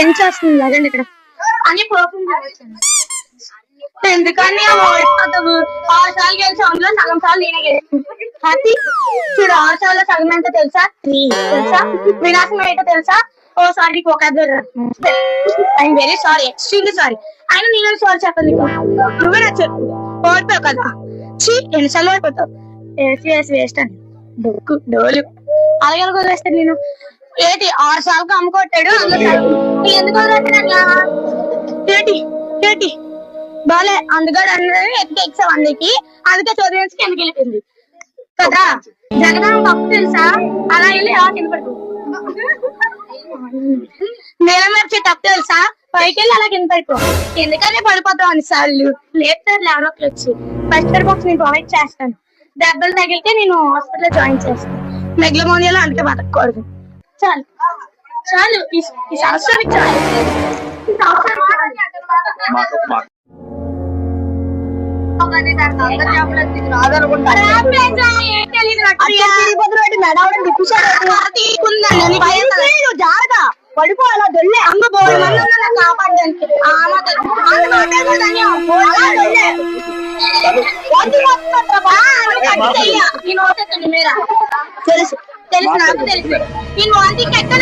పెంచేస్తుంది అదండి ఇక్కడ అని ప్రోత్సహించాను. ఎందుకని ఓడిపోతావు? 6 సార్లు గెలిచి అందులో సగం సార్లు నేనే గెలిచి చూడు. 6 సార్లు సగం ఎంత తెలుసా? 3 తెలుసా? వినాశం ఏంటో తెలుసా? Oh sorry I'm very sorry, extremely sorry. అయినా నేను సారీ చెప్పదు నీకు. నువ్వే నా చెప్పు. ఓడిపోయావు కదా, చీ ఎన్నిసార్లు ఓడిపోతావు? వేస్ట్ అని డోలు అలాగే వదిలేస్తాను నేను. ఏంటి 6 సార్లు అమ్ముకొట్టాడు ఎందుకు ఏంటి బాలే అందుకని అన్నది ఎక్సాం అందరికి, అందుకే చదివేసి కిందకి వెళ్ళిపోయింది కదా. జగదాం తప్పు తెలుసా? అలా వెళ్ళి ఎలా కింద పడుతుంది. నేల మర్చి తప్పు తెలుసా? పైకి వెళ్ళి అలా కింద పడిపో. ఎందుకనే పడిపోతావు అన్నిసార్లు. లేపుతారు ఎవరొకరు వచ్చి. ఫస్ట్ ఎయిడ్ బాక్స్ నేను ప్రొవైడ్ చేస్తాను. దెబ్బలు తగిలితే నేను హాస్పిటల్ జాయిన్ చేస్తాను. మెగ్లమోనియాలో అందుకే బతకూడదు. చాలు చాలు ఈ సంవత్సరానికి చాలు. పడిపోవాలా దొల్లే అమ్మ బోర్డు మంది కాపాడడానికి తెలుసు తెలుసు నాకు తెలుసు. నేను వాంతికి ఎక్కడ